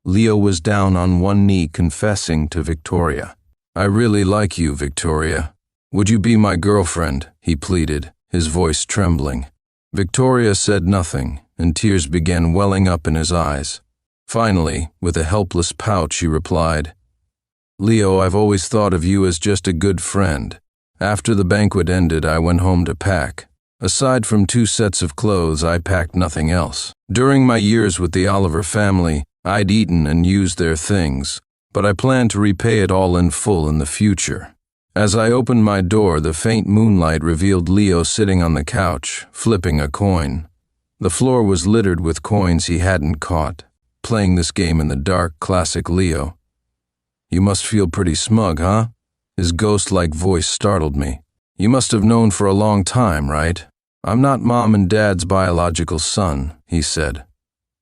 Leo was down on one knee confessing to Victoria. "I really like you, Victoria. Would you be my girlfriend?" he pleaded, his voice trembling. Victoria said nothing, and tears began welling up in his eyes. Finally, with a helpless pout, she replied, "Leo, I've always thought of you as just a good friend." After the banquet ended, I went home to pack. Aside from 2 sets of clothes, I packed nothing else. During my years with the Oliver family, I'd eaten and used their things, but I planned to repay it all in full in the future. As I opened my door, the faint moonlight revealed Leo sitting on the couch, flipping a coin. The floor was littered with coins he hadn't caught. Playing this game in the dark, classic Leo. "You must feel pretty smug, huh?" His ghost-like voice startled me. "You must have known for a long time, right? I'm not Mom and Dad's biological son," he said.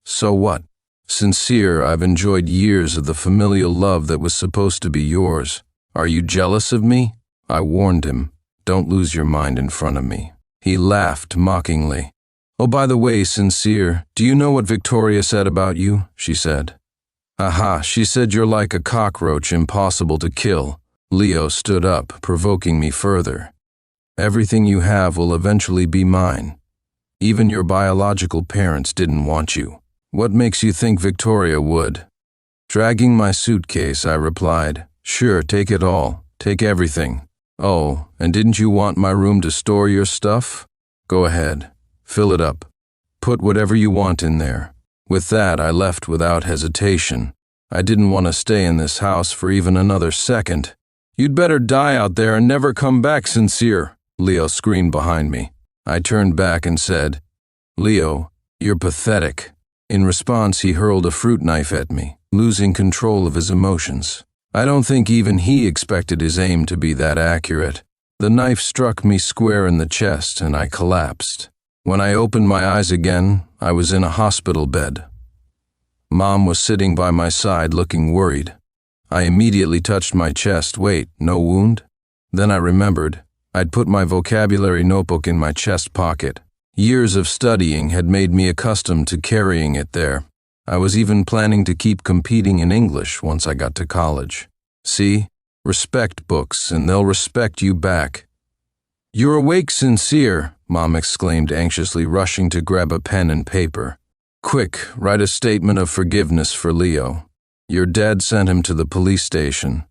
"So what? Sincere, I've enjoyed years of the familial love that was supposed to be yours. Are you jealous of me?" I warned him. "Don't lose your mind in front of me." He laughed mockingly. "Oh, by the way, Sincere, do you know what Victoria said about you?" she said. "Aha, she said you're like a cockroach, impossible to kill." Leo stood up, provoking me further. "Everything you have will eventually be mine. Even your biological parents didn't want you. What makes you think Victoria would?" Dragging my suitcase, I replied, "Sure, take it all. Take everything. Oh, and didn't you want my room to store your stuff? Go ahead. Fill it up. Put whatever you want in there." With that, I left without hesitation. I didn't want to stay in this house for even another second. "You'd better die out there and never come back, Sincere," Leo screamed behind me. I turned back and said, "Leo, you're pathetic." In response, he hurled a fruit knife at me, losing control of his emotions. I don't think even he expected his aim to be that accurate. The knife struck me square in the chest and I collapsed. When I opened my eyes again, I was in a hospital bed. Mom was sitting by my side looking worried. I immediately touched my chest. Wait, no wound? Then I remembered. I'd put my vocabulary notebook in my chest pocket. Years of studying had made me accustomed to carrying it there. I was even planning to keep competing in English once I got to college. See? Respect books and they'll respect you back. "You're awake, Sincere," Mom exclaimed anxiously, rushing to grab a pen and paper. "Quick, write a statement of forgiveness for Leo. Your dad sent him to the police station."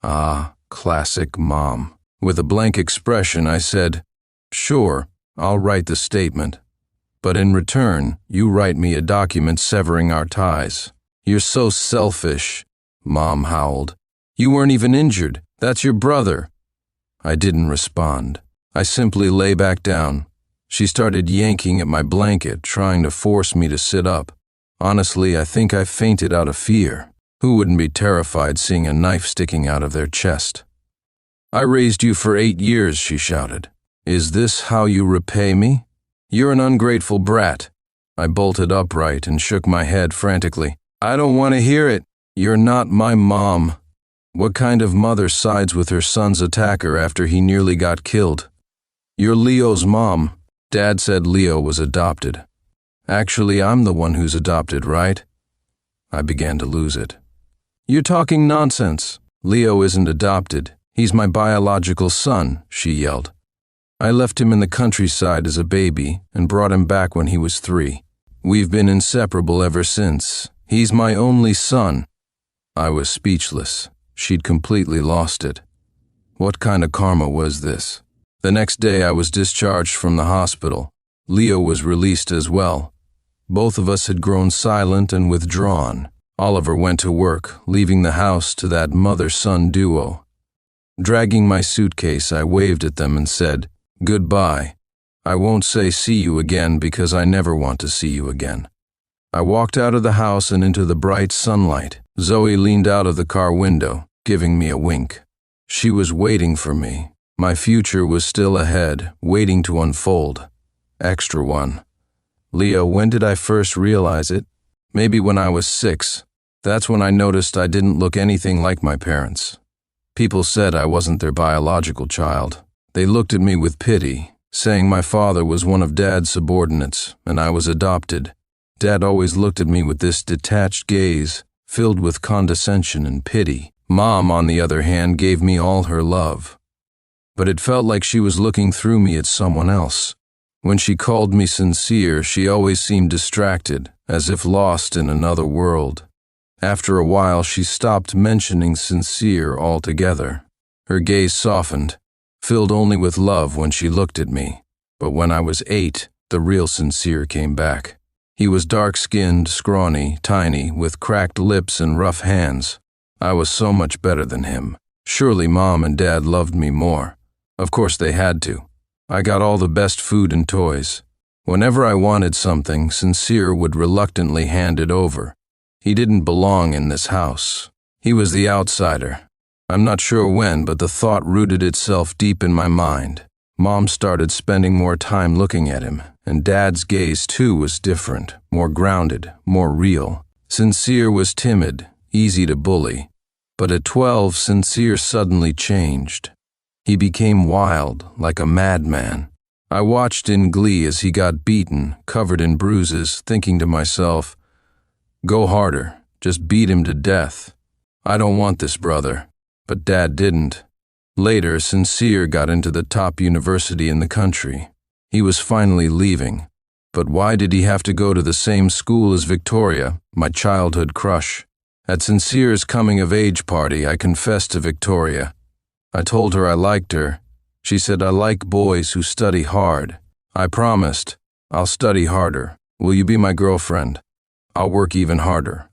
Ah, classic Mom. With a blank expression, I said, "Sure, I'll write the statement. But in return, you write me a document severing our ties." "You're so selfish," Mom howled. "You weren't even injured. That's your brother." I didn't respond. I simply lay back down. She started yanking at my blanket, trying to force me to sit up. Honestly, I think I fainted out of fear. Who wouldn't be terrified seeing a knife sticking out of their chest? "I raised you for 8 years, she shouted. "Is this how you repay me? You're an ungrateful brat." I bolted upright and shook my head frantically. "I don't want to hear it. You're not my mom." What kind of mother sides with her son's attacker after he nearly got killed? "You're Leo's mom." Dad said Leo was adopted. Actually, I'm the one who's adopted, right? I began to lose it. "You're talking nonsense. Leo isn't adopted. He's my biological son," she yelled. "I left him in the countryside as a baby and brought him back when he was 3. We've been inseparable ever since. He's my only son." I was speechless. She'd completely lost it. What kind of karma was this? The next day I was discharged from the hospital. Leo was released as well. Both of us had grown silent and withdrawn. Oliver went to work, leaving the house to that mother-son duo. Dragging my suitcase, I waved at them and said, "Goodbye. I won't say see you again because I never want to see you again." I walked out of the house and into the bright sunlight. Zoe leaned out of the car window, giving me a wink. She was waiting for me. My future was still ahead, waiting to unfold. Extra one. Leo, when did I first realize it? Maybe when I was 6. That's when I noticed I didn't look anything like my parents. People said I wasn't their biological child. They looked at me with pity, saying my father was one of Dad's subordinates and I was adopted. Dad always looked at me with this detached gaze, filled with condescension and pity. Mom, on the other hand, gave me all her love. But it felt like she was looking through me at someone else. When she called me Sincere, she always seemed distracted, as if lost in another world. After a while, she stopped mentioning Sincere altogether. Her gaze softened, filled only with love when she looked at me. But when I was 8, the real Sincere came back. He was dark-skinned, scrawny, tiny, with cracked lips and rough hands. I was so much better than him. Surely Mom and Dad loved me more. Of course they had to. I got all the best food and toys. Whenever I wanted something, Sincere would reluctantly hand it over. He didn't belong in this house. He was the outsider. I'm not sure when, but the thought rooted itself deep in my mind. Mom started spending more time looking at him, and Dad's gaze too was different, more grounded, more real. Sincere was timid, easy to bully. But at 12, Sincere suddenly changed. He became wild, like a madman. I watched in glee as he got beaten, covered in bruises, thinking to myself, "Go harder, just beat him to death. I don't want this brother." But Dad didn't. Later, Sincere got into the top university in the country. He was finally leaving. But why did he have to go to the same school as Victoria, my childhood crush? At Sincere's coming-of-age party, I confessed to Victoria. I told her I liked her. She said, "I like boys who study hard." I promised, "I'll study harder. Will you be my girlfriend? I'll work even harder."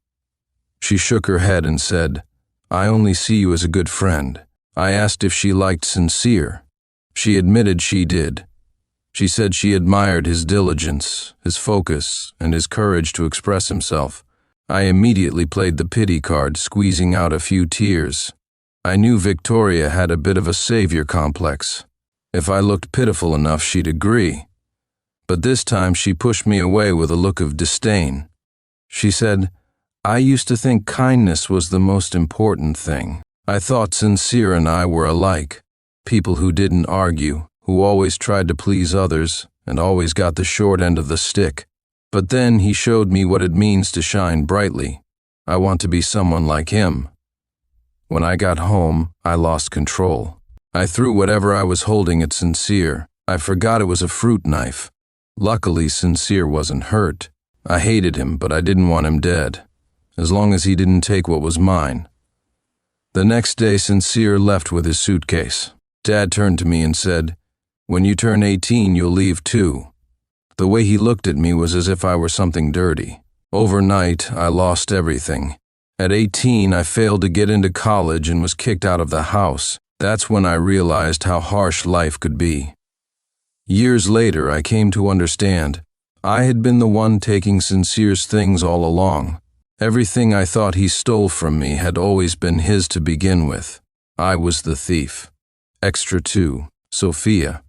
She shook her head and said, "I only see you as a good friend." I asked if she liked Sincere. She admitted she did. She said she admired his diligence, his focus, and his courage to express himself. I immediately played the pity card, squeezing out a few tears. I knew Victoria had a bit of a savior complex. If I looked pitiful enough, she'd agree. But this time she pushed me away with a look of disdain. She said, "I used to think kindness was the most important thing. I thought Sincere and I were alike, people who didn't argue, who always tried to please others and always got the short end of the stick. But then he showed me what it means to shine brightly. I want to be someone like him." When I got home, I lost control. I threw whatever I was holding at Sincere. I forgot it was a fruit knife. Luckily, Sincere wasn't hurt. I hated him, but I didn't want him dead, as long as he didn't take what was mine. The next day, Sincere left with his suitcase. Dad turned to me and said, "When you turn 18, you'll leave too." The way he looked at me was as if I were something dirty. Overnight, I lost everything. At 18, I failed to get into college and was kicked out of the house. That's when I realized how harsh life could be. Years later, I came to understand. I had been the one taking Sincere's things all along. Everything I thought he stole from me had always been his to begin with. I was the thief. Extra 2, Sophia.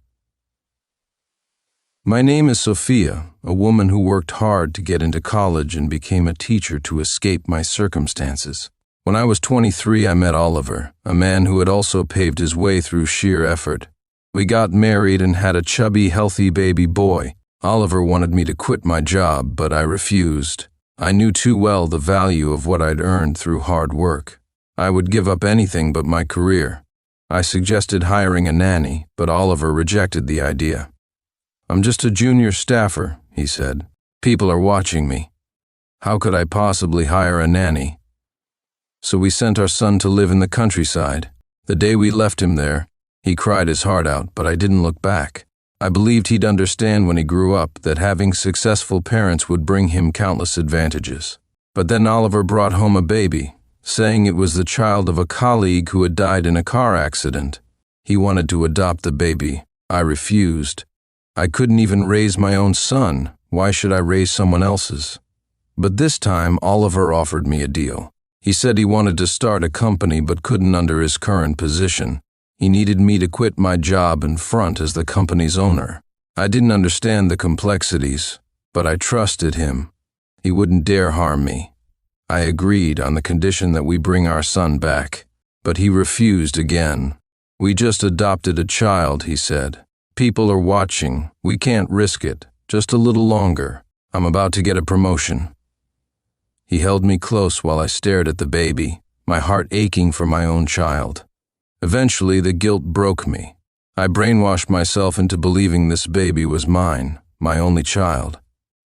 My name is Sophia, a woman who worked hard to get into college and became a teacher to escape my circumstances. When I was 23, I met Oliver, a man who had also paved his way through sheer effort. We got married and had a chubby, healthy baby boy. Oliver wanted me to quit my job, but I refused. I knew too well the value of what I'd earned through hard work. I would give up anything but my career. I suggested hiring a nanny, but Oliver rejected the idea. "I'm just a junior staffer," he said. "People are watching me. How could I possibly hire a nanny?" So we sent our son to live in the countryside. The day we left him there, he cried his heart out, but I didn't look back. I believed he'd understand when he grew up that having successful parents would bring him countless advantages. But then Oliver brought home a baby, saying it was the child of a colleague who had died in a car accident. He wanted to adopt the baby. I refused. I couldn't even raise my own son. Why should I raise someone else's? But this time, Oliver offered me a deal. He said he wanted to start a company but couldn't under his current position. He needed me to quit my job and front as the company's owner. I didn't understand the complexities, but I trusted him. He wouldn't dare harm me. I agreed on the condition that we bring our son back, but he refused again. We just adopted a child, he said. People are watching. We can't risk it. Just a little longer. I'm about to get a promotion. He held me close while I stared at the baby, my heart aching for my own child. Eventually, the guilt broke me. I brainwashed myself into believing this baby was mine, my only child.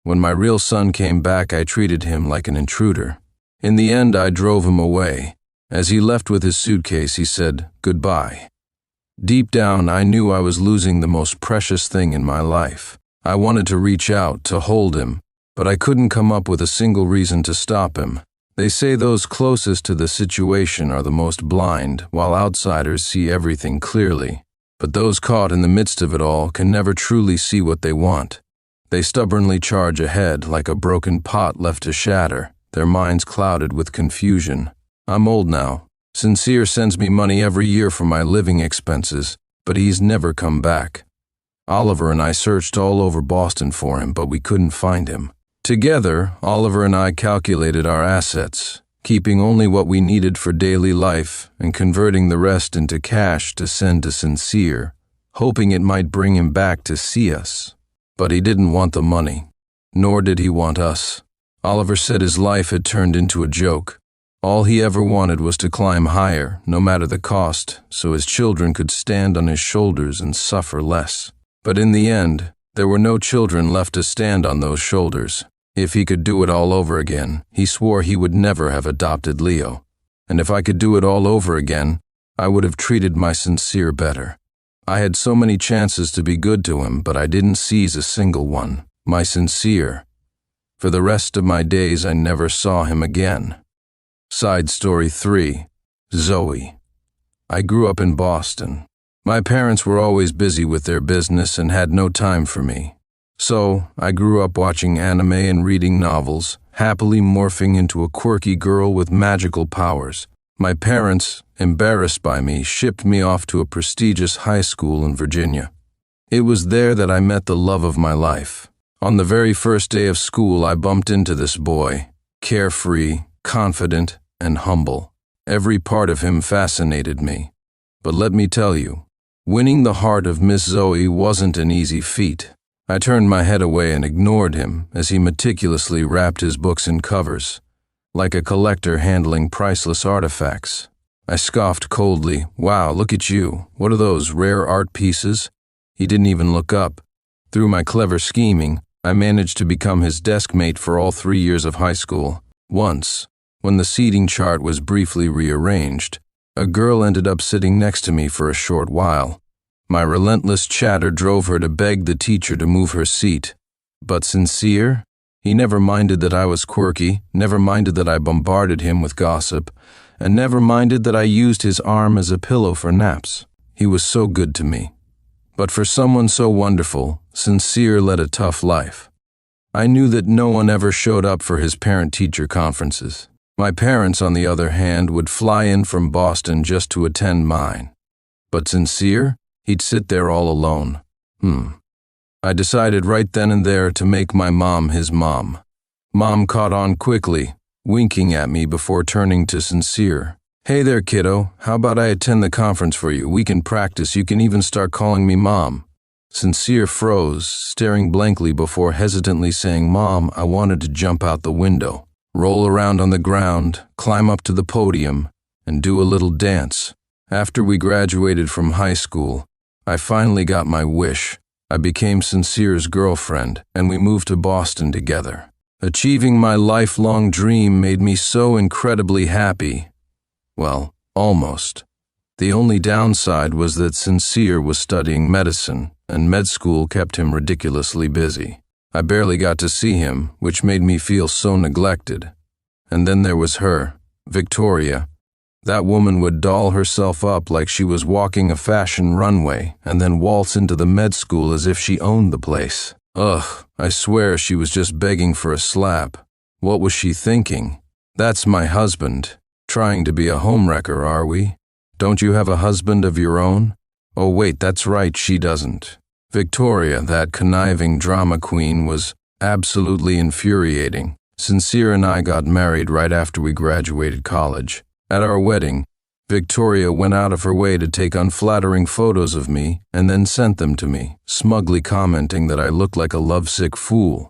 When my real son came back, I treated him like an intruder. In the end, I drove him away. As he left with his suitcase, he said, "Goodbye." Deep down, I knew I was losing the most precious thing in my life. I wanted to reach out, to hold him, but I couldn't come up with a single reason to stop him. They say those closest to the situation are the most blind, while outsiders see everything clearly. But those caught in the midst of it all can never truly see what they want. They stubbornly charge ahead like a broken pot left to shatter, their minds clouded with confusion. I'm old now. Sincere sends me money every year for my living expenses, but he's never come back. Oliver and I searched all over Boston for him, but we couldn't find him. Together, Oliver and I calculated our assets, keeping only what we needed for daily life and converting the rest into cash to send to Sincere, hoping it might bring him back to see us. But he didn't want the money, nor did he want us. Oliver said his life had turned into a joke. All he ever wanted was to climb higher, no matter the cost, so his children could stand on his shoulders and suffer less. But in the end, there were no children left to stand on those shoulders. If he could do it all over again, he swore he would never have adopted Leo. And if I could do it all over again, I would have treated my Sincere better. I had so many chances to be good to him, but I didn't seize a single one. My Sincere. For the rest of my days, I never saw him again. Side story 3. Zoe. I grew up in Boston. My parents were always busy with their business and had no time for me. So, I grew up watching anime and reading novels, happily morphing into a quirky girl with magical powers. My parents, embarrassed by me, shipped me off to a prestigious high school in Virginia. It was there that I met the love of my life. On the very first day of school, I bumped into this boy, carefree, confident, and humble. Every part of him fascinated me. But let me tell you, winning the heart of Miss Zoe wasn't an easy feat. I turned my head away and ignored him as he meticulously wrapped his books in covers, like a collector handling priceless artifacts. I scoffed coldly, "Wow, look at you. What are those, rare art pieces?" He didn't even look up. Through my clever scheming, I managed to become his desk mate for all 3 years of high school. Once, when the seating chart was briefly rearranged, a girl ended up sitting next to me for a short while. My relentless chatter drove her to beg the teacher to move her seat. But Sincere? He never minded that I was quirky, never minded that I bombarded him with gossip, and never minded that I used his arm as a pillow for naps. He was so good to me. But for someone so wonderful, Sincere led a tough life. I knew that no one ever showed up for his parent-teacher conferences. My parents, on the other hand, would fly in from Boston just to attend mine. But Sincere? He'd sit there all alone. I decided right then and there to make my mom his mom. Mom caught on quickly, winking at me before turning to Sincere. "Hey there, kiddo. How about I attend the conference for you? We can practice. You can even start calling me Mom." Sincere froze, staring blankly before hesitantly saying, "Mom, I wanted to jump out the window, roll around on the ground, climb up to the podium, and do a little dance." After we graduated from high school, I finally got my wish. I became Sincere's girlfriend, and we moved to Boston together. Achieving my lifelong dream made me so incredibly happy. Well, almost. The only downside was that Sincere was studying medicine, and med school kept him ridiculously busy. I barely got to see him, which made me feel so neglected. And then there was her, Victoria. That woman would doll herself up like she was walking a fashion runway and then waltz into the med school as if she owned the place. Ugh, I swear she was just begging for a slap. What was she thinking? That's my husband. Trying to be a homewrecker, are we? Don't you have a husband of your own? Oh wait, that's right, she doesn't. Victoria, that conniving drama queen, was absolutely infuriating. Sincere and I got married right after we graduated college. At our wedding, Victoria went out of her way to take unflattering photos of me and then sent them to me, smugly commenting that I looked like a lovesick fool.